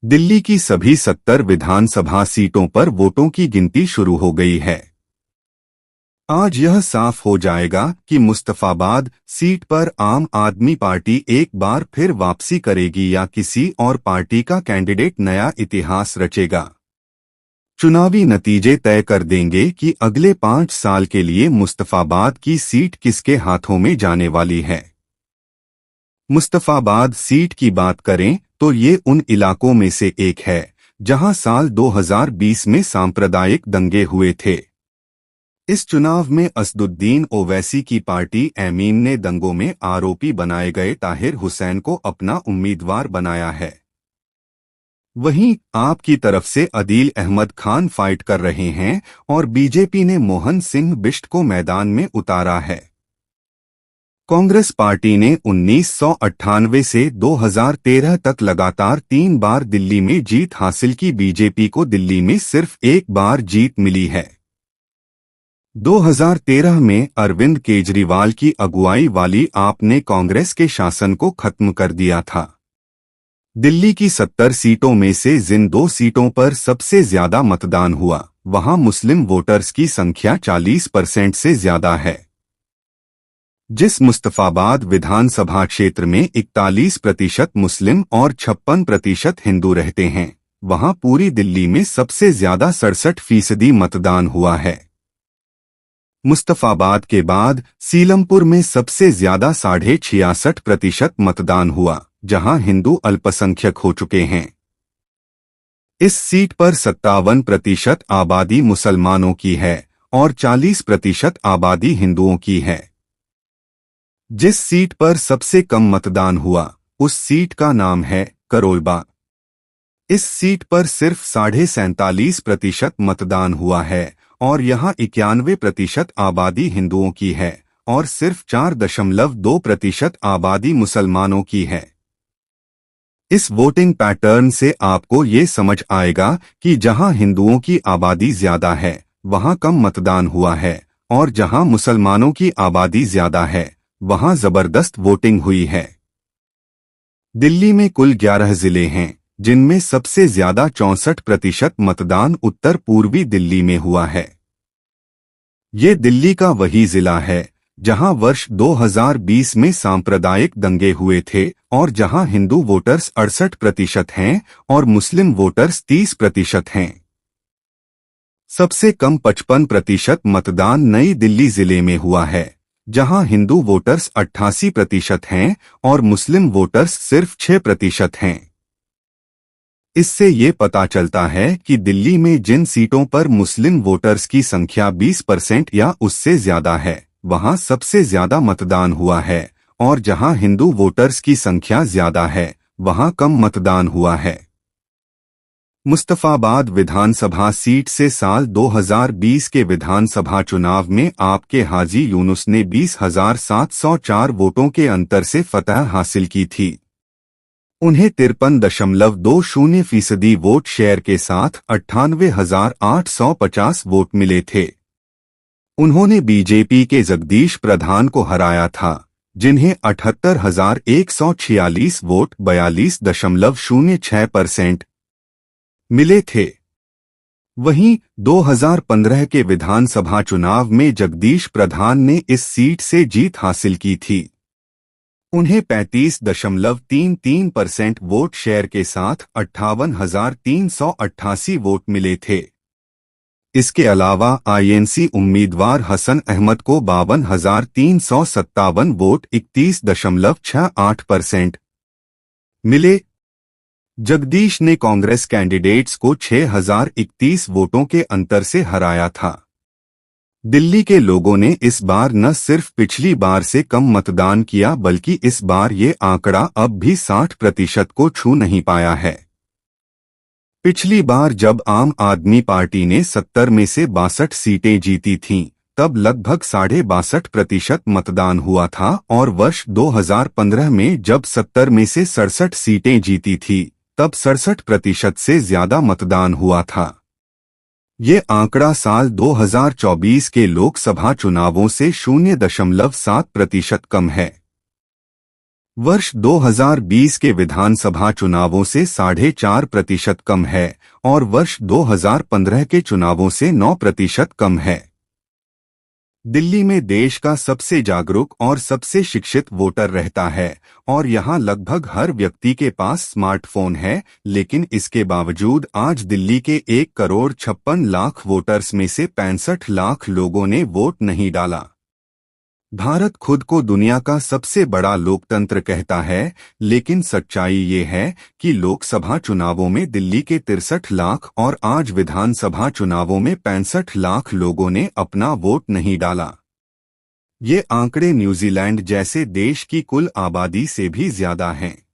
दिल्ली की सभी 70 विधानसभा सीटों पर वोटों की गिनती शुरू हो गई है। आज यह साफ हो जाएगा कि मुस्तफाबाद सीट पर आम आदमी पार्टी एक बार फिर वापसी करेगी या किसी और पार्टी का कैंडिडेट नया इतिहास रचेगा। चुनावी नतीजे तय कर देंगे कि अगले 5 साल के लिए मुस्तफाबाद की सीट किसके हाथों में जाने वाली है। मुस्तफाबाद सीट की बात करें तो ये उन इलाकों में से एक है जहां साल 2020 में सांप्रदायिक दंगे हुए थे। इस चुनाव में असदुद्दीन ओवैसी की पार्टी एमीन ने दंगों में आरोपी बनाए गए ताहिर हुसैन को अपना उम्मीदवार बनाया है। वहीं आप की तरफ से अदील अहमद खान फाइट कर रहे हैं और बीजेपी ने मोहन सिंह बिष्ट को मैदान में उतारा है। कांग्रेस पार्टी ने 1998 से 2013 तक लगातार 3 बार दिल्ली में जीत हासिल की। बीजेपी को दिल्ली में सिर्फ एक बार जीत मिली है। 2013 में अरविंद केजरीवाल की अगुवाई वाली आप ने कांग्रेस के शासन को खत्म कर दिया था। दिल्ली की 70 सीटों में से जिन 2 सीटों पर सबसे ज्यादा मतदान हुआ वहां मुस्लिम वोटर्स की संख्या 40% से ज्यादा है। जिस मुस्तफाबाद विधानसभा क्षेत्र में 41% मुस्लिम और 56% हिंदू रहते हैं, वहां पूरी दिल्ली में सबसे ज्यादा 67% मतदान हुआ है। मुस्तफाबाद के बाद सीलमपुर में सबसे ज्यादा 66.5% मतदान हुआ, जहां हिंदू अल्पसंख्यक हो चुके हैं। इस सीट पर 57% आबादी मुसलमानों की है और 40% आबादी हिंदुओं की है। जिस सीट पर सबसे कम मतदान हुआ उस सीट का नाम है करोलबाग। इस सीट पर सिर्फ 47.5% मतदान हुआ है और यहां 91% आबादी हिंदुओं की है और सिर्फ 4.2% आबादी मुसलमानों की है। इस वोटिंग पैटर्न से आपको ये समझ आएगा कि जहां हिंदुओं की आबादी ज्यादा है वहां कम मतदान हुआ है और जहां मुसलमानों की आबादी ज्यादा है वहां जबरदस्त वोटिंग हुई है। दिल्ली में कुल 11 जिले हैं, जिनमें सबसे ज्यादा 64% मतदान उत्तर पूर्वी दिल्ली में हुआ है। ये दिल्ली का वही जिला है जहां वर्ष 2020 में सांप्रदायिक दंगे हुए थे और जहां हिंदू वोटर्स 68% हैं और मुस्लिम वोटर्स 30% हैं। सबसे कम 55% मतदान नई दिल्ली जिले में हुआ है, जहां हिंदू वोटर्स 88% हैं और मुस्लिम वोटर्स सिर्फ 6% हैं। इससे ये पता चलता है कि दिल्ली में जिन सीटों पर मुस्लिम वोटर्स की संख्या 20% या उससे ज्यादा है वहां सबसे ज्यादा मतदान हुआ है और जहां हिंदू वोटर्स की संख्या ज्यादा है वहां कम मतदान हुआ है। मुस्तफाबाद विधानसभा सीट से साल 2020 के विधानसभा चुनाव में आपके हाजी यूनुस ने 20,704 वोटों के अंतर से फतह हासिल की थी। उन्हें 53.20% वोट शेयर के साथ 98,850 वोट मिले थे। उन्होंने बीजेपी के जगदीश प्रधान को हराया था, जिन्हें 78,146 वोट 42.06% मिले थे। वहीं 2015 के विधानसभा चुनाव में जगदीश प्रधान ने इस सीट से जीत हासिल की थी। उन्हें 35.33% वोट शेयर के साथ 58,388 वोट मिले थे। इसके अलावा आईएनसी उम्मीदवार हसन अहमद को 52,357 वोट 31.68% मिले। जगदीश ने कांग्रेस कैंडिडेट्स को 6,031 वोटों के अंतर से हराया था। दिल्ली के लोगों ने इस बार न सिर्फ पिछली बार से कम मतदान किया बल्कि इस बार ये आंकड़ा अब भी 60% को छू नहीं पाया है। पिछली बार जब आम आदमी पार्टी ने 70 में से 62 सीटें जीती थीं, तब लगभग 62.5% मतदान हुआ था और वर्ष 2015 में जब 70 में से 67 सीटें जीती थी तब 67% से ज्यादा मतदान हुआ था। ये आंकड़ा साल 2024 के लोकसभा चुनावों से 0.7% कम है। वर्ष 2020 के विधानसभा चुनावों से 4.5% कम है और वर्ष 2015 के चुनावों से 9% कम है। दिल्ली में देश का सबसे जागरूक और सबसे शिक्षित वोटर रहता है और यहां लगभग हर व्यक्ति के पास स्मार्टफोन है, लेकिन इसके बावजूद आज दिल्ली के 1,56,00,000 वोटर्स में से 65 लाख लोगों ने वोट नहीं डाला। भारत खुद को दुनिया का सबसे बड़ा लोकतंत्र कहता है, लेकिन सच्चाई ये है कि लोकसभा चुनावों में दिल्ली के 63 लाख और आज विधानसभा चुनावों में 65 लाख लोगों ने अपना वोट नहीं डाला। ये आंकड़े न्यूजीलैंड जैसे देश की कुल आबादी से भी ज्यादा हैं।